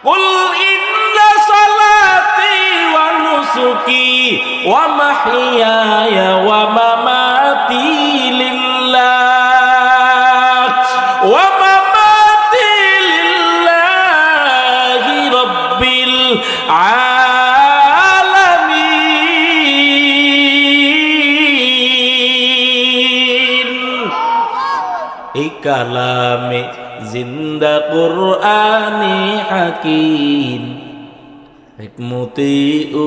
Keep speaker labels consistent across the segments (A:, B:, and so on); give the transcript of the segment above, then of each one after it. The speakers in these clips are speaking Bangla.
A: কুল ইন্না সালাতি ওয়া নুসুকি ওয়া মাহইয়ায়া ওয়া মামাতি লিল্লাহ ওয়া মামাতি লিল্লাহি রাব্বিল আলামিন। এই কালামে জিন্দা কুরআনে হাকিম হিকমতিউ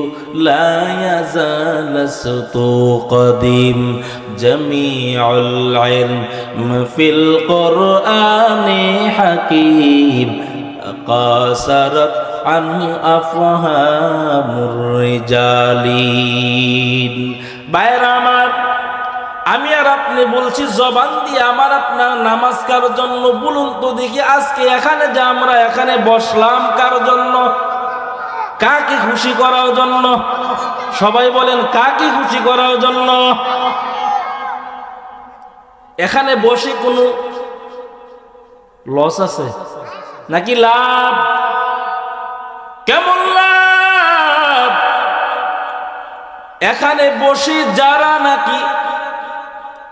A: লা ইয়াজালাসতু কদিম জামিউল ইলম ফিল কুরআনে হাকিম কাসারাত আন আফহামুর রিজালিন। বাইরা আমার, আমি আর আপনি বলছি জবান দিয়ে আমার আপনার নামাজ কার জন্য বলুন তো দেখি। আজকে এখানে যে আমরা এখানে বসলাম কার জন্য? কাকে খুশি করার জন্য? সবাই বলেন, কাকে খুশি করার জন্য? এখানে বসে কোনো লস আছে নাকি লাভ? কেমন লাভ? এখানে বসে যারা নাকি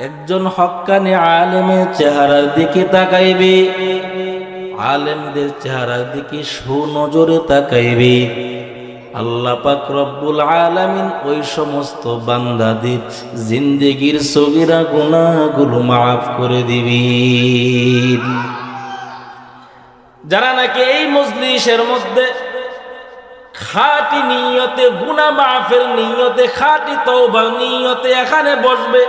A: একজন হক্কানি আলেমের চেহারার দিকে তাকাইবে, আলেমদের চেহারার দিকে সুনজরে তাকাইবে, আল্লাহ পাক রব্বুল আলামিন ওই সমস্ত বান্দাদের জিন্দেগির সগীরা গুনাহগুলো মাফ করে দিবেন। যারা নাকি এই মজলিসের মধ্যে খাঁটি নিয়তে গুনাহ মাফের নিয়তে খাঁটি তওবার নিয়তে এখানে বসবে,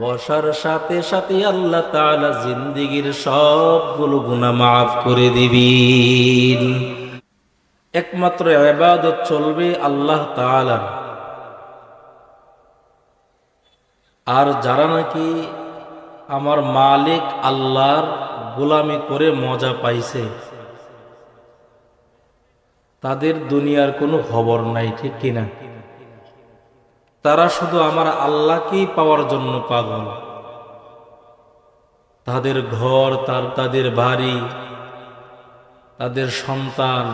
A: বসার সাথে সাথে আল্লাহ তাআলা জিন্দেগির সবগুলো গুনাহ মাফ করে দিবেন। একমাত্র ইবাদত চলবে আল্লাহ তাআলার। আর যারা নাকি আমার মালিক আল্লাহর গোলামি করে মজা পাইছে, তাদের দুনিয়ার কোনো খবর নাই, ঠিক কিনা? তারা শুধু আমার আল্লাহকেই পাওয়ার জন্য পাগল। তাদের ঘর, তাদের বাড়ি, তাদের সন্তান,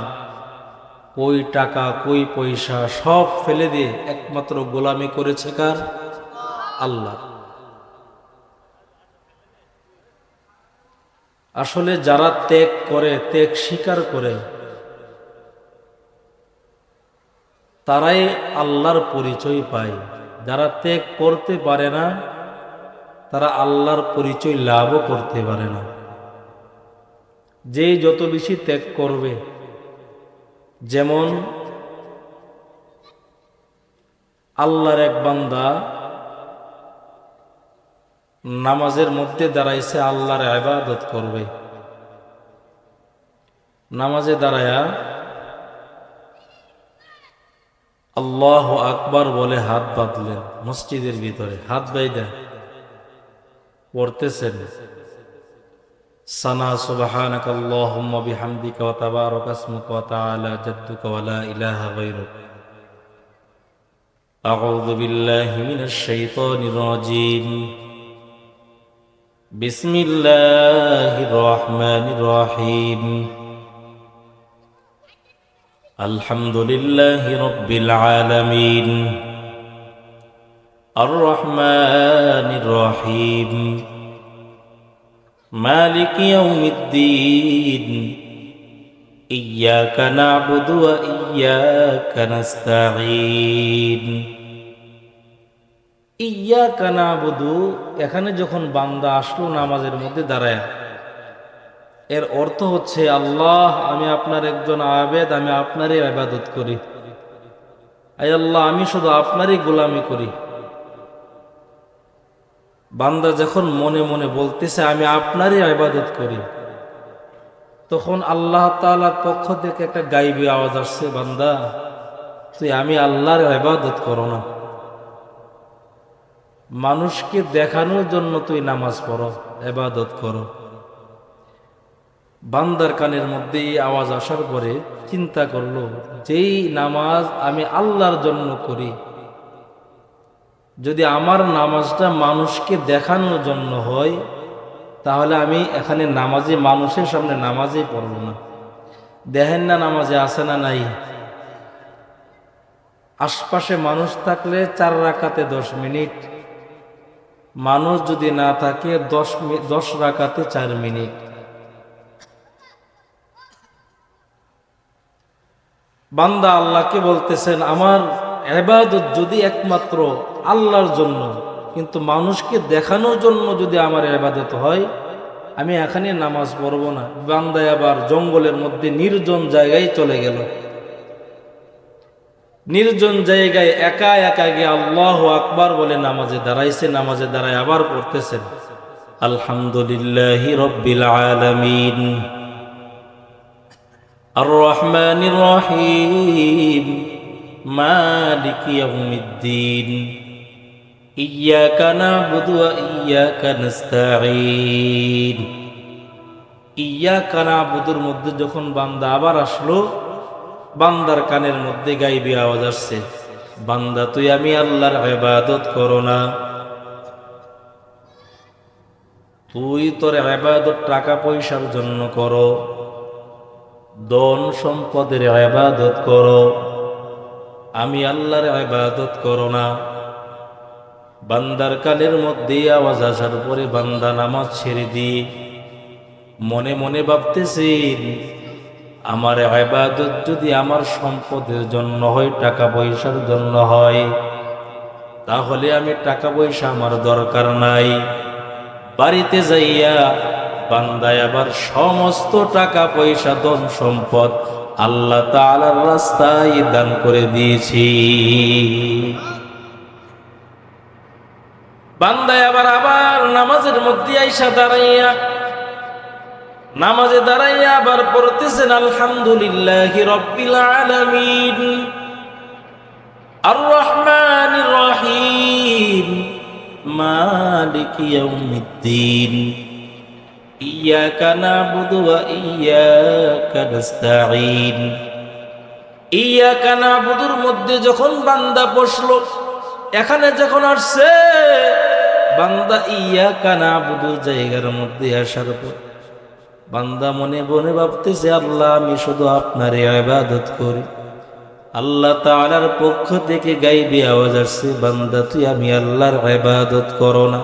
A: কই টাকা কই পয়সা সব ফেলে দিয়ে একমাত্র গোলামি করেছে কার? আল্লাহ। আসলে যারা ত্যাগ করে, ত্যাগ স্বীকার করে, তারাই আল্লাহর পরিচয় পায়। যারা ত্যাগ করতে পারে না, তারা আল্লাহর পরিচয় লাভও করতে পারে না। যে যত বেশি ত্যাগ করবে, যেমন আল্লাহর এক বান্দা নামাজের মধ্যে দাঁড়াইছে, আল্লাহর ইবাদত করবে। নামাজে দাঁড়ায়া আল্লাহু আকবার বলে হাত বাঁধলেন, মসজিদের ভিতরে হাত বাইদা পড়তেছেন, সানা সুবহানাকা আল্লাহুম্মা বিহামদিকা ওয়া তাবারাকা ইসমুকা ওয়া তাআলা জাদ্দুকা ওয়া লা ইলাহা গায়রুক। আউযু বিল্লাহি মিনাশ শাইতানির রাজীম। বিসমিল্লাহির রহমানির রহিম। আলহামদুলিল্লাহি রাব্বিল আলামিন। আর রহমানির রহিম। মালিকি ইয়াউমিদ্দিন। ইয়্যাকা না'বুদু ওয়া ইয়্যাকা নাস্তাঈন। ইয়্যাকা না'বুদু, এখানে যখন বান্দা আসলো নামাজের মধ্যে দাঁড়ায়, এর অর্থ হচ্ছে, আল্লাহ আমি আপনার একজন আবেদ, আমি আপনারই ইবাদত করি। আয় আল্লাহ, আমি শুধু আপনারই গোলামি করি। বান্দা যখন মনে মনে বলতেছে আমি আপনারই ইবাদত করি, তখন আল্লাহ তাআলার পক্ষ থেকে একটা গায়বী আওয়াজ আসছে, বান্দা তুই আমি আল্লাহর ইবাদত করো না, মানুষকে দেখানোর জন্য তুই নামাজ পড়ো, ইবাদত করো। বান্দার কানের মধ্যে এই আওয়াজ আসার পরে চিন্তা করলো, যেই নামাজ আমি আল্লাহর জন্য করি, যদি আমার নামাজটা মানুষকে দেখানোর জন্য হয়, তাহলে আমি এখানে নামাজে মানুষের সামনে নামাজই পড়ব না। দেখেন না নামাজে আছে না নাই? আশপাশে মানুষ থাকলে 4 রাকাতে 10 মিনিট, মানুষ যদি না থাকে 10 রাকাতে 4 মিনিট। বান্দা আল্লাহকে বলতেছেন আমার ইবাদত যদি একমাত্র আল্লাহর জন্য, কিন্তু মানুষকে দেখানোর জন্য যদি আমার ইবাদত হয়, আমি এখানে নামাজ পড়ব না। বান্দা আবার জঙ্গলের মধ্যে নির্জন জায়গায় চলে গেল। নির্জন জায়গায় একা একা গিয়ে আল্লাহু আকবার বলে নামাজে দাঁড়াইছে। নামাজে দাঁড়ায় আবার পড়তেছেন আলহামদুলিল্লাহি রাব্বিল আলামিন আর রহমানির রহিম মালিকি ইয়াউমিদ্দিন ইয়্যাকা না'বুদু ওয়া ইয়্যাকা নাস্তাঈন। ইয়্যাকা না'বুদুর মধ্যে যখন বান্দা আবার আসলো, বান্দার কানের মধ্যে গাইবি আওয়াজ আসছে, বান্দা তুই আমি আল্লাহর ইবাদত করো না, তুই তোর ইবাদত টাকা পয়সার জন্য করো, ধন সম্পদের ইবাদত করো, আমি আল্লাহর ইবাদত করো না। বান্দার কানের মধ্যে আওয়াজ আসার পরে বান্দা নামাজ ছেড়ে দিয়ে মনে মনে ভাবতেছেন আমার ইবাদত যদি আমার সম্পদের জন্য হয়, টাকা পয়সার জন্য হয়, তাহলে আমি টাকা পয়সা আমার দরকার নাই। বাড়িতে যাইয়া বান্দায় আবার সমস্ত টাকা পয়সা ধন সম্পদ আল্লাহ তাআলার রাস্তায় দান করে দিয়েছি। বান্দায় আবার নামাজের মধ্যে আইসা দাঁড়াইয়া, নামাজে দাঁড়াইয়া আবার পড়তেছেন আলহামদুলিল্লাহি রাব্বিল আলামিন আর রহমানির রহিম মালিকি ইয়াউমিদ্দিন ইয়্যাকা না'বুদু ওয়া ইয়্যাকা নাস্তাঈন। ইয়্যাকা না'বুদুর মধ্যে যখন বান্দা বসলো, এখানে যখন আসছে বান্দা ইয়্যাকা না'বুদু জায়গার মধ্যে আসার পর বান্দা মনে মনে ভাবতেছে আল্লাহ আমি শুধু আপনার ইবাদত করি। আল্লাহ তাআলার পক্ষ থেকে গাইবি আওয়াজ আসছে, বান্দা তুই আমি আল্লাহর ইবাদত করো না।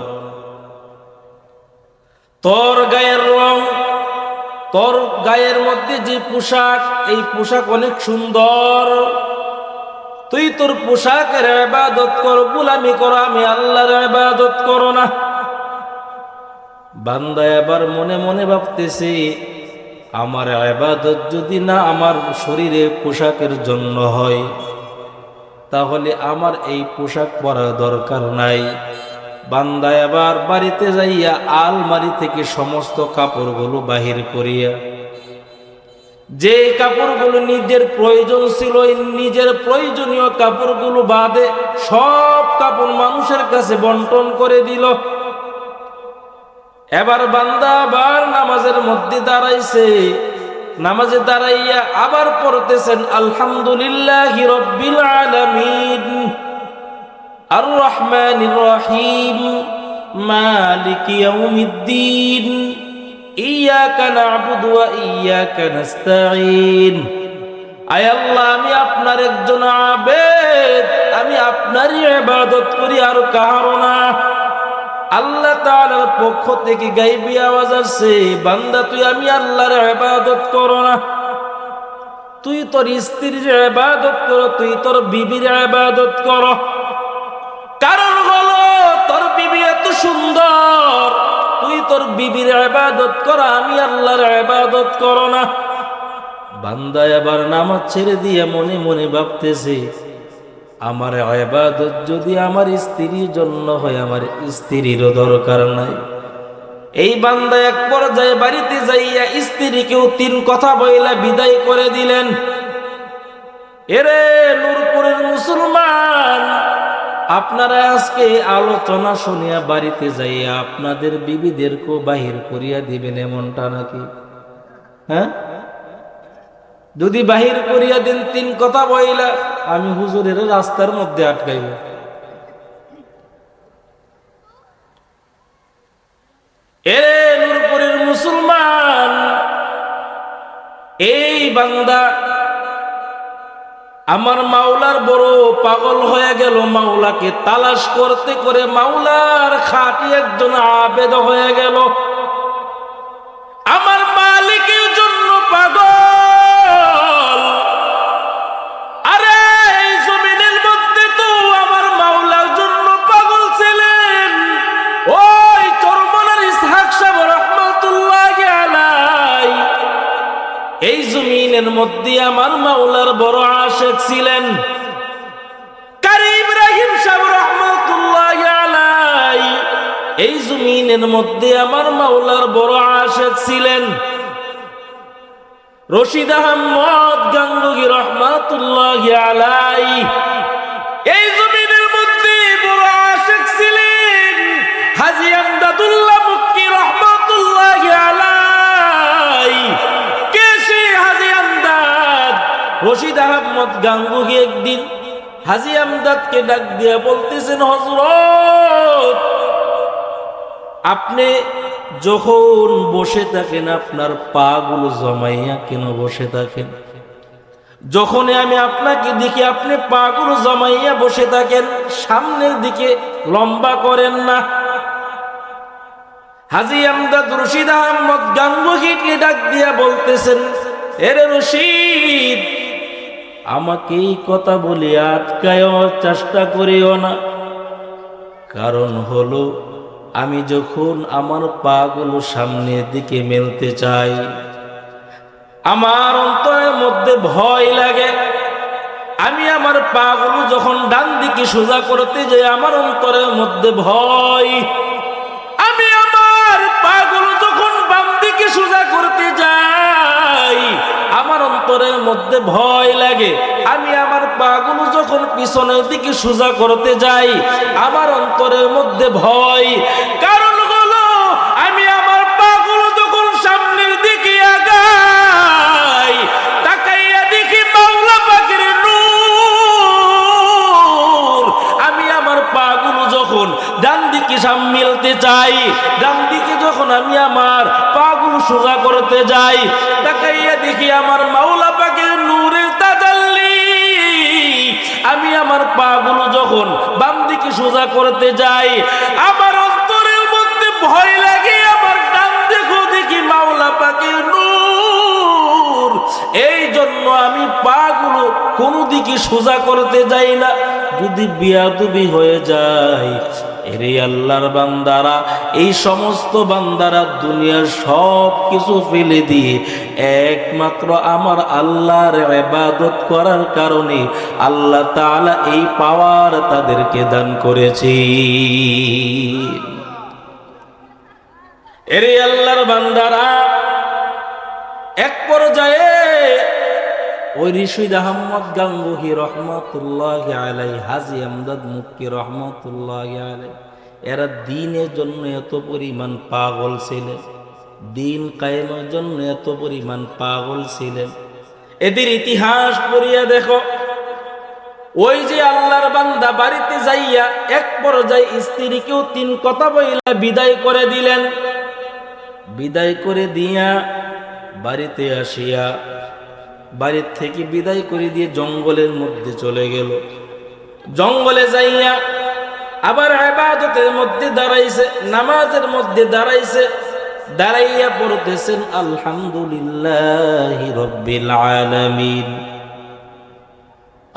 A: তোর গায়ের রং, তোর গায়ের মধ্যে যে পোশাক, এই পোশাক অনেক সুন্দর, তুই তোর পোশাকের ইবাদত কর, গোলামি কর, আমি আল্লাহর ইবাদত করো না। বান্দা এবার মনে মনে ভাবতেছে আমার ইবাদত যদি না আমার শরীরে পোশাকের জন্য হয়, তাহলে আমার এই পোশাক পরার দরকার নাই। বান্দা এবার বাড়িতে যাইয়া আলমারি থেকে সমস্ত কাপড়গুলো বাহির করিয়া, যে কাপড়গুলো নিজের প্রয়োজন ছিল, নিজের প্রয়োজনীয় কাপড়গুলো বাদে সব কাপড় মানুষের কাছে বন্টন করে দিল। এবার বান্দা আবার নামাজের মধ্যে দাঁড়াইছে, নামাজে দাঁড়াইয়া আবার পড়তেছেন আলহামদুলিল্লাহি রাব্বিল আলামিন আর রহমানির রহিম মালিকি ইয়াউমিদ্দিন ইয়্যাকা না'বুদু ওয়া ইয়্যাকা নাস্তাঈন। আয় আল্লাহ আমি আপনার একজন আবেদ, আমি আপনারই ইবাদত করি আর কারো না। আল্লাহ তাআলার পক্ষ থেকে গায়বী আওয়াজ আসছে, বান্দা তুই আমি আল্লাহর ইবাদত করো না, তুই তোর স্ত্রীর ইবাদত করো, তুই তোর বিবির ইবাদত করো। কারণ হলো তোর বিবি এত সুন্দর, তুই তোর বিবির ইবাদত কর, আমি আল্লাহর ইবাদত করো না। বান্দা এবার নামাজ ছেড়ে দিয়ে মনে মনে ভাবতেছে আমার ইবাদত যদি আমার স্ত্রীর জন্য হয়, আমার স্ত্রীরও দরকার নাই। এই বান্দা এক পর্যায়ে বাড়িতে যাইয়া স্ত্রীকেও 3 কথা বইলা বিদায় করে দিলেন। এরে নূরপুরের মুসলমান, আপনারা আজকে আলোচনা শুনিয়া বাড়িতে যাইয়া আপনাদের বিবিদেরকেও বাহির করিয়া দিবেন এমনটা নাকি? হ্যাঁ, যদি বাহির করিয়া দেন 3 কথা বইলা, আমি হুজুরের রাস্তার মধ্যে আটকাইব। এরে নূরপুরের মুসলমান, এই বান্দা আমার মাওলার বড় পাগল হয়ে গেল, মাওলাকে তালাশ করতে করে মাওলার খাঁটি একজন আবেদ হয়ে গেল, আমার মালিকের জন্য পাগল। আরে এই জমিনের মধ্যে তো আমার মাওলার জন্য পাগল ছিলেন ওই চরমনার ইসহাক সাহেব রাহমাতুল্লাহি আলাইহি। এই জমিনের মধ্যে আমার মাওলার বড় আশিক ছিলেন কারি ইব্রাহিম সাহেব রাহমাতুল্লাহি আলাইহি। এই জমিনের মধ্যে আমার মাওলার বড় আশিক ছিলেন রশিদ আহমদ গাঙ্গুহি রাহমাতুল্লাহি আলাইহি। এই জমিনের মধ্যে বড় আশিক ছিলেন হাজী আমদাদুল্লাহ মুক্কি রাহমাতুল্লাহি আলাইহি। কে সেই হাজী আমদাদ? রশিদ আহমদ গাঙ্গুহি একদিন হাজী আমদাদকে ডাক দিয়ে বলতেছেন, হযরত আপনি যখন বসে থাকেন আপনার পা গুলো জমাইয়া কেন বসে থাকেন? যখনই আমি আপনাকে দেখি আপনি পা গুলো জমাইয়া বসে থাকেন, সামনের দিকে লম্বা করেন না। হাজী আমদাদ রশিদ আহমদ গাঙ্গুহিকে ডাক দিয়া বলতেছেন, এরে রশিদ, আমাকে এই কথা বলে আটকায় চেষ্টা করিও না। কারণ হলো আমি যখন আমার পা গুলো সামনের দিকে মেলতে চাই, আমার অন্তরের মধ্যে ভয় লাগে। আমি আমার পা গুলো যখন ডান দিকে সোজা করতে যাই, আমার অন্তরের মধ্যে ভয়। আমি আমার পা গুলো যখন বাম দিকে সোজা করতে যাই, আমার অন্তরের মধ্যে ভয় লাগে। আমি আমার পা গুলো যখন পিছনের দিকে সোজা করতে যাই, আমার অন্তরের মধ্যে ভয়। কারণ হলো আমি আমার পা গুলো যখন সামনের দিকে আগাই, তাকাইয়া দেখি মাওলা পাকের নূর। আমি আমার পা গুলো যখন ডান দিকে মিলতে চাই, ডান দিকে যখন আমি আমার পা গুলো সোজা করতে যাই, তাকাইয়া দেখি আমার মাওলা পাকের নূরের তাজাল্লি। আমি আমার পা গুলো যখন বাম দিকে সোজা করতে যাই, আমার অন্তরের মধ্যে ভয় লাগে। আমার ডান দিকে দেখি মাওলা পাকের নূর। এই জন্য আমি পা গুলো কোনো দিকে সোজা করতে যাই না। যদি বিয়াদবি হয়ে যায়, এরে আল্লাহর বান্দারা, এই সমস্ত বান্দারা দুনিয়ার সব কিছু ফেলে দিয়ে একমাত্র আমার আল্লাহর ইবাদত করার কারণে আল্লাহ তাআলা এই পাওয়ার তাদেরকে দান করেছে। এরে আল্লাহর বান্দারা, এক পর্যায়ে ওই রশিদ আহমদ গাঙ্গুহি রহমতুল্লাহি আলাইহি, হাজী আমদাদ মুক্কি রহমতুল্লাহি আলাইহি, এরা দ্বীনের জন্য এত পরিমাণ পাগল ছিলেন, দ্বীন কায়েমের জন্য এত পরিমাণ পাগল ছিলেন। এদের ইতিহাস পড়িয়া দেখো। ওই যে আল্লাহর বান্দা বাড়িতে যাইয়া এক পর্যায়ে স্ত্রীকেও 3 কথা বইলা বিদায় করে দিলেন। বিদায় করে দিয়া বাড়িতে আসিয়া, বাড়ির থেকে বিদায় করে দিয়ে জঙ্গলের মধ্যে চলে গেল। জঙ্গলে যাইয়া আবার ইবাদতের মধ্যে দাঁড়াইছে, নামাজের মধ্যে দাঁড়াইছে। দাঁড়াইয়া পড়তেছেন আলহামদুলিল্লাহি রাব্বিল আলামিন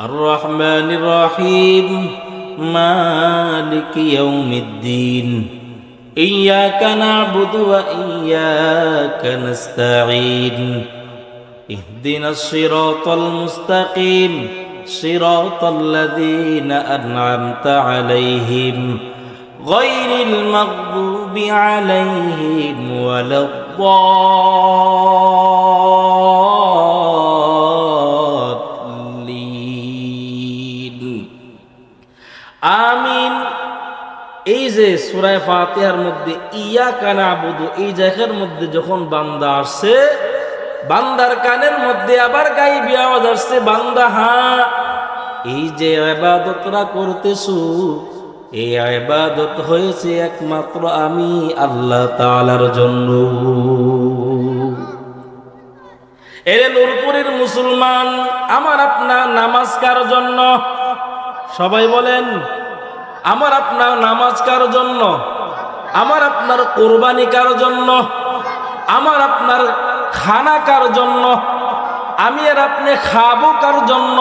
A: আর রহমানির রহিম মালিকি ইয়াউমিদ্দিন ইয়্যাকা না'বুদু ওয়া ইয়্যাকা নাস্তাঈন ইহদিনাস সিরাতাল মুস্তাকিম সিরাতাল লাযীনা আন'আমতা আলাইহিম গায়রিল মাগদুবি আলাইহিম ওয়ালাদ-দাল্লিন। আমিন। এই যে সূরা ফাতিহার মধ্যে ইয়্যাকা না'বুদু, এই জায়গার মধ্যে যখন বান্দা আসছে, বান্দার কানের মধ্যে আবার গাইবি আওয়াজ আসছে, বান্দা হ্যাঁ, এই যে ইবাদতরা করতেছো, এই ইবাদত হয়েছে একমাত্র আমি আল্লাহ তাআলার জন্য। এরে নূরপুরের মুসলমান, আমার আপনার নামাজ কার জন্য? সবাই বলেন, আমার আপনার নামাজ কার জন্য? আমার আপনার কোরবানি কার জন্য? আমার আপনার খানা কার জন্য? আমি আর আপনি খাবো কার জন্য?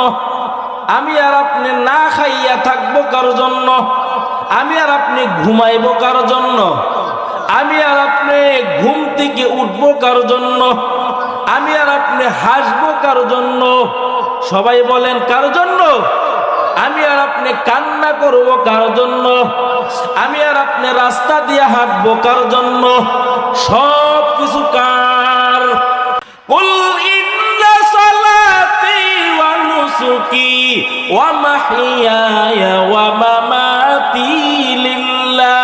A: আমি আর আপনি না খাইয়া থাকবো কার জন্য? আমি আর আপনি ঘুমাইবো কার জন্য? আমি আর আপনি ঘুম থেকে উঠবো কার জন্য? আমি আর আপনি হাসবো কার জন্য? সবাই বলেন, কার জন্য? আমি আর আপনি কান্না করব কার জন্য? আমি আর আপনি রাস্তা দিয়ে হাঁটবো কার জন্য? সব কিছু কার? কুল ইন্না সালাতি ওয়া নুসুকি ওয়া মাহইয়ায়া ওয়া মামাতি লিল্লাহ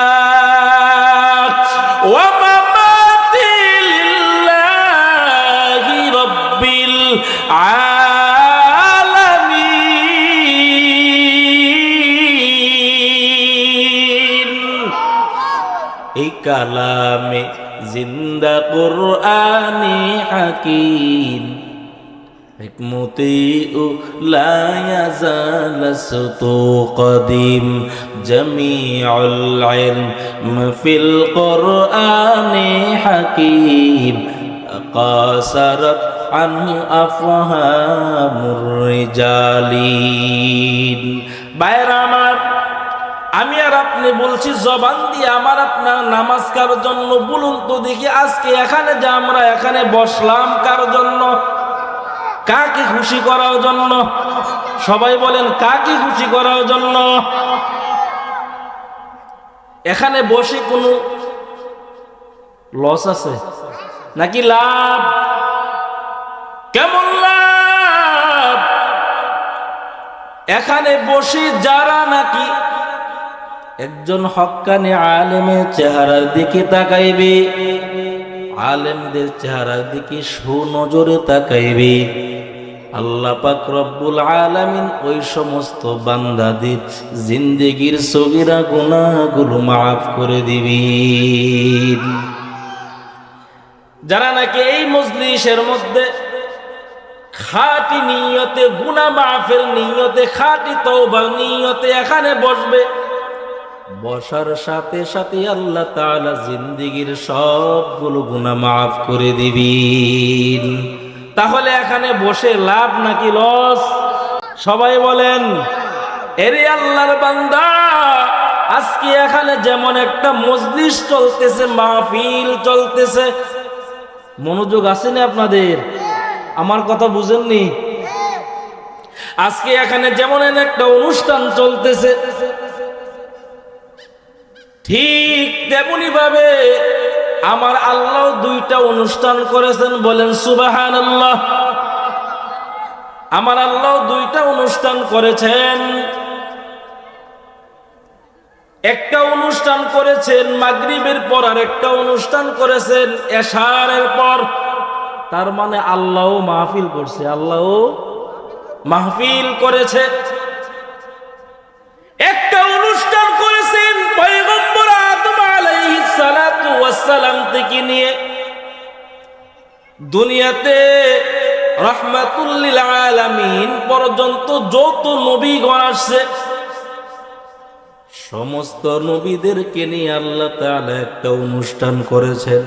A: ওয়া মামাতি লিল্লাহি রাব্বিল এই কালামে জিন্দা কুরআনে হাকিম হিকমতে ও লা ইয়াজাল সুতু কদিম জামিউল ইলম ফিল কুরআনে হাকিম কাসারাত আন আফহামুর রিজালিন। বাইরা আমার, আমি আর আপনি বলছি জবান দিয়ে আমার আপনার নামাজ কার জন্য? বলুন তো দেখি, আজকে এখানে যে আমরা এখানে বসলাম কার জন্য? কাকে খুশি করার জন্য? সবাই বলেন, কাকে খুশি করার জন্য? এখানে বসে কোনো লস আছে নাকি লাভ? কেমন লাভ? এখানে বসে যারা নাকি একজন হক্কানি আলেমের চেহারার দিকে তাকাইবে, আলেমদের চেহারার দিকে সুনজরে তাকাইবে, আল্লাহ পাক রব্বুল আলামিন ওই সমস্ত বান্দাদের জিন্দেগির সগীরা গুনাহগুলো মাফ করে দিবেন। যারা নাকি এই মজলিসের মধ্যে খাঁটি নিয়তে, গুনাহ মাফের নিয়তে, খাঁটি তওবার নিয়তে এখানে বসবে, বসার সাথে সাথে আল্লাহ তাআলা জিন্দেগির সবগুলো গুনাহ মাফ করে দিবেন। তাহলে এখানে বসে লাভ নাকি লস? সবাই বলেন। এরে আল্লাহর বান্দা, আজকে এখানে যেমন একটা মজলিস চলতেছে, মাহফিল চলতেছে, মনোযোগ আসেনি আপনাদের? আমার কথা বুঝেননি? আজকে এখানে যেমন একটা অনুষ্ঠান চলতেছে, ঠিক তেমনি ভাবে আমার আল্লাহ দুইটা অনুষ্ঠান করেছেন। বলেন সুবহানাল্লাহ। আমার আল্লাহ দুইটা অনুষ্ঠান করেছেন। একটা অনুষ্ঠান করেছেন মাগরিবের পর, আর একটা অনুষ্ঠান করেছেন এশারের পর। তার মানে আল্লাহও মাহফিল করছে, আল্লাহও মাহফিল করেছে। একটা অনুষ্ঠান করেছেন পয়গম্বর আদম আলাইহিস সালাতু ওয়াস সালাম থেকে নিয়ে দুনিয়াতে রাহমাতুল লিল আলামিন পর্যন্ত যত নবীগণ আসছে, সমস্ত নবীদেরকে নিয়ে আল্লাহ তাআলা একটা অনুষ্ঠান করেছেন।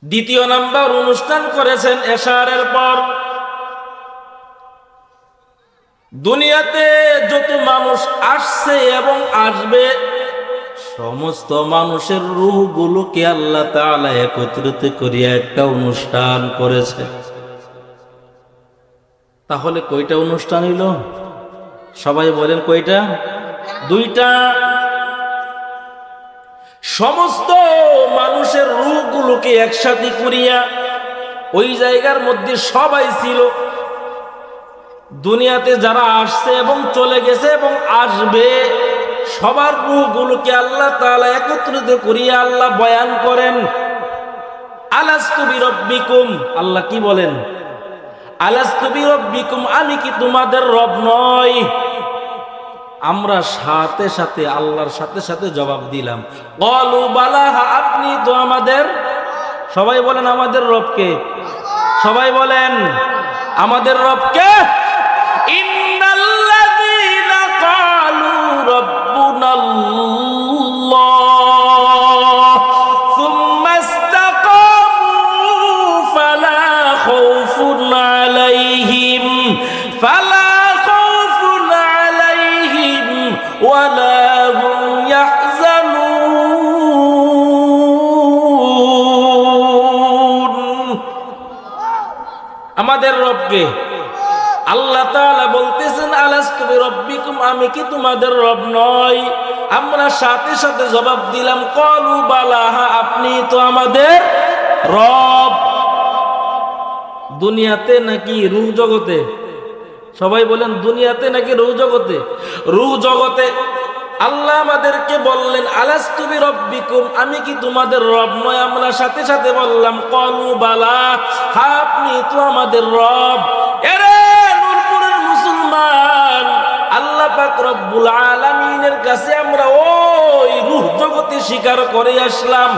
A: দ্বিতীয় নাম্বার অনুষ্ঠান করেছেন এশারের পর। দুনিয়াতে যত মানুষ আসছে এবং আসবে, সমস্ত মানুষের রূহগুলোকে আল্লাহ তাআলা একত্রিত করিয়া একটা অনুষ্ঠান করেছে। তাহলে কয়টা অনুষ্ঠান হইল? সবাই বলেন কয়টা? দুইটা। সমস্ত মানুষের রূহগুলোকে একসাথে করিয়া ওই জায়গার মধ্যে সবাই ছিল। দুনিয়াতে যারা আসছে এবং চলে গেছে এবং আসবে, সবার রূহগুলোকে আল্লাহ তাআলা একত্রিত করিয়া আল্লাহ বয়ান করেন, আলাস্তু বিরব্বিকুম। আল্লাহ কি বলেন? আলাস্তু বিরব্বিকুম, আমি কি তোমাদের রব নই? আমরা সাথে সাথে আল্লাহর সাথে সাথে জবাব দিলাম, ক্বালু বালা, আপনি তো আমাদের। সবাই বলেন আমাদের রবকে, সবাই বলেন আমাদের রবকে। ইন্নাল্লাযীনা ক্বালু রাব্বুনাল্লাহ সুম্মা ইসতাকামু ফালা খাউফুন আলাইহিম ওয়ালা হুম ইয়াহজানুন। আমাদের রবকে আল্লাহ তাআলা বলতেছেন, আলাস্তু বিরাব্বিকুম, আমি কি তোমাদের রব নয়? আমরা সাথে সাথে জবাব দিলাম, ক্বালু বালা, আপনি তো আমাদের রব। দুনিয়াতে নাকি রূহ জগতে? সবাই বলেন দুনিয়াতে নাকি রূহ জগতে? রূহ জগতে আল্লাহ আমাদেরকে বললেন, আলাস্তু বিরাব্বিকুম, আমি কি তোমাদের রব নয়? আমরা সাথে সাথে বললাম, ক্বালু বালা, আপনি তো আমাদের রব। এরে নূরপুরের মুসলমান, আল্লাহ পাক রব্বুল আলামিনের কাছে আমরা ওই রূহ জগতে স্বীকার করে আসলাম।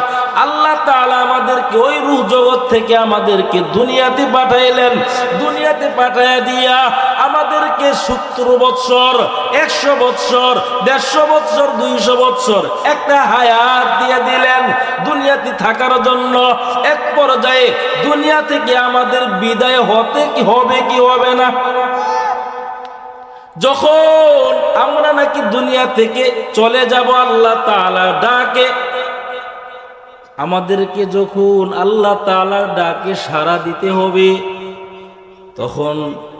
A: আল্লাহ তাআলা আমাদেরকে ওই রূহ জগৎ থেকে আমাদেরকে দুনিয়াতে পাঠাইলেন। দুনিয়াতে পাঠাইয়া দিয়া আমাদেরকে 70 বৎসর, 100 বৎসর, 150 বৎসর, 200 বৎসর একটা হায়াত দিয়ে দিলেন দুনিয়াতে থাকার জন্য। এক পর্যায়ে দুনিয়া থেকে আমাদের বিদায় হতে কি হবে কি হবে না? যখন আমরা নাকি দুনিয়া থেকে চলে যাব, আল্লাহ তাআলা ডাকে আমাদেরকে। যখন আল্লাহ তাআলার ডাকে সাড়া দিতে হবে, তখন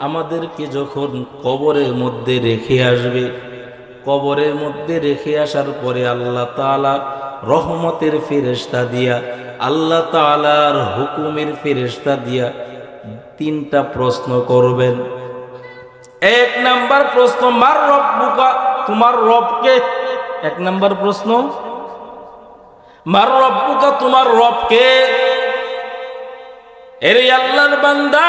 A: আমাদেরকে যখন কবরের মধ্যে রেখে আসবে, কবরের মধ্যে রেখে আসার পরে আল্লাহ তাআলা রহমতের ফেরেশতা দিয়া, আল্লাহ তাআলার হুকুমের ফেরেশতা দিয়া 3টা প্রশ্ন করবেন। 1 নাম্বার প্রশ্ন, মার রব্বুকা, তোমার রবকে? 1 নাম্বার প্রশ্ন, মার রব্বুকা, তোমার রবকে? এরে আল্লাহর বান্দা,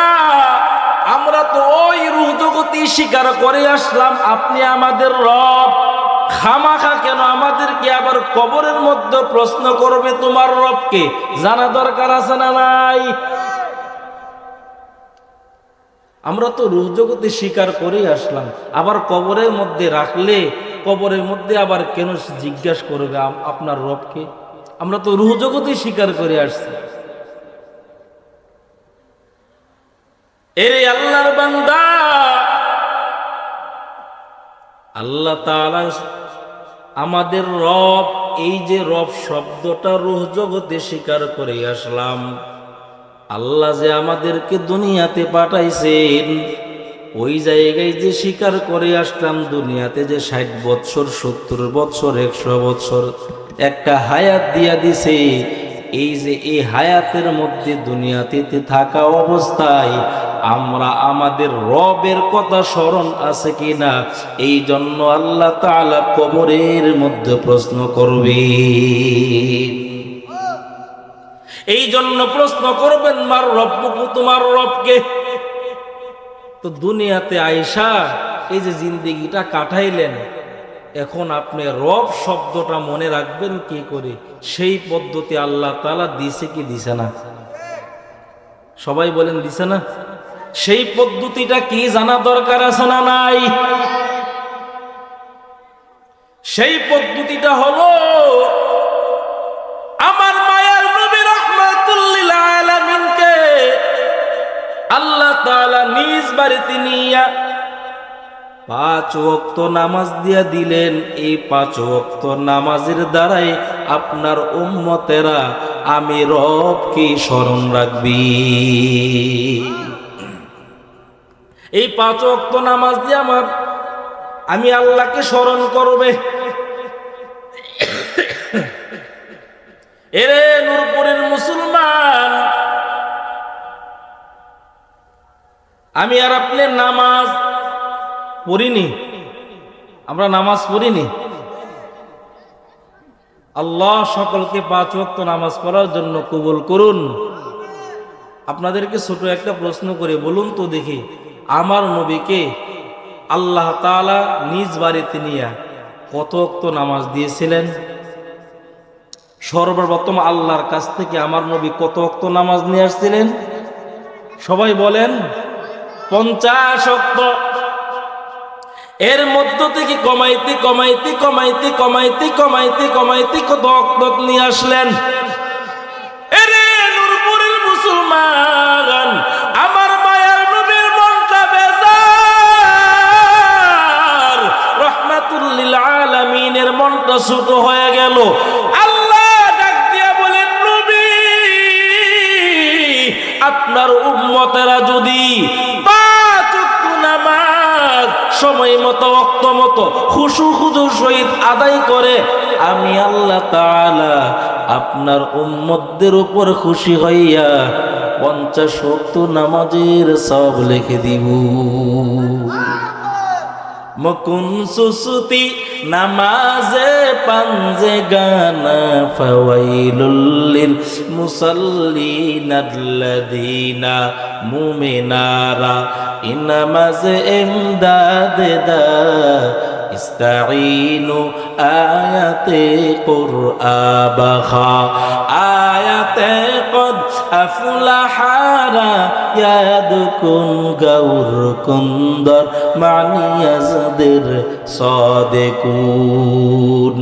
A: আমরা তো ওই রূহ জগতে স্বীকার করে আসলাম আপনি আমাদের রব। খামাখা কেন আমাদেরকে আবার কবরের মধ্যে প্রশ্ন করবে তোমার রবকে? জানা দরকার আছে না নাই? আমরা তো রূহ জগতে স্বীকার করে আসলাম, আবার কবরের মধ্যে রাখলে কবরের মধ্যে আবার কেন জিজ্ঞাসা করবে আপনার রবকে? আমরা তো রূহ জগতে স্বীকার করে আসছি। এরে আল্লাহর বান্দা, আল্লাহ তাআলা আমাদের রব, এই যে রব শব্দটা রূহ জগতে স্বীকার করে আসলাম। আল্লাহ যে আমাদেরকে দুনিয়াতে পাঠাইছেন, ওই জায়গায় যে স্বীকার করে আসলাম দুনিয়াতে যে 60 বৎসর, 70 বৎসর, 100 বৎসর একটা হায়াত দিয়া দিছে। এই যে এই হায়াতের মধ্যে দুনিয়াতে থাকা অবস্থায় আমরা আমাদের রবের কথা স্মরণ আছে কিনা, এই জন্য আল্লাহ তাআলা কবরের মধ্যে প্রশ্ন করবে। এই জন্য প্রশ্ন করবেন, মার রব্বুকু, তোমার রবকে? তো দুনিয়াতে আয়েশা এই যে জিন্দেগিটা কাটাইলেন, এখন আপনি রব শব্দটা মনে রাখবেন কি করে? সেই পদ্ধতি আল্লাহ তাআলা দিছে কি দিছে না? সবাই বলেন দিছে না? সেই পদ্ধতিটা কি জানা দরকার আছে না নাই? সেই পদ্ধতিটা হলো আমার মায়ার নবী রাহমাতুল লিল আলামিনকে আল্লাহ তাআলা নিজ বাড়িতে নিয়া 5 ওয়াক্ত নামাজ দিয়া দিলেন। এই 5 ওয়াক্ত নামাজের দ্বারাই আপনার উম্মতেরা আমি রবকে স্মরণ রাখবি। এই 5 ওয়াক্ত নামাজ দিয়ে আমি আল্লাহকে স্মরণ করবে। এরে নূরপুরের মুসলমান, আমি আর আপনি নামাজ পড়িনি, আমরা নামাজ পড়িনি। আল্লাহ সকলকে 5 ওয়াক্ত নামাজ পড়ার জন্য কবুল করুন। আপনাদেরকে ছোট একটা প্রশ্ন করে বলুন তো দেখি, আমার নবীকে আল্লাহ তাআলা নিজ বাড়িতে নিয়ে কত ওয়াক্ত নামাজ দিয়েছিলেন? সর্বপ্রথম আল্লাহর কাছ থেকে আমার নবী কত ওয়াক্ত নামাজ নিয়ে আসছিলেন? সবাই বলেন 50 ওয়াক্ত। এর মধ্য থেকে কমাইতে কমাইতে কমাইতে কমাইতে কমাইতে কমাইতে কত ওয়াক্ত নিয়ে আসলেন? এরে নূরপুরের মুসলমান, আমার মায়ার নবীর মনটা বেজার, রাহমাতুল লিল আলামিনের মনটা ছোট হয়ে গেল। আল্লাহ ডাক দিয়া বলেন, নবী আপনার উম্মতেরা যদি 5 ওয়াক্ত নামাজ সময় মতো ওয়াক্ত মতো খুশু খুজুর সহিত আদায় করে, আমি আল্লাহ তাআলা আপনার উম্মতদের উপর খুশি হইয়া 50 ওয়াক্ত নামাজের সওয়াব লিখে দিব। মকুন সুসুতি নামাজে পাঞ্জে গানা ফাওয়াইলুল লিল মুসাল্লিনাল্লাযীনা মুমিনারা ইনামাজে ইমদাদে দা ইস্তাঈনু আয়াতে কুরআবাখা আয়াতে কদ আফলাহারা ইয়াদকুন গাউর কুন্দর মানিয়াজদের সাদেকুন।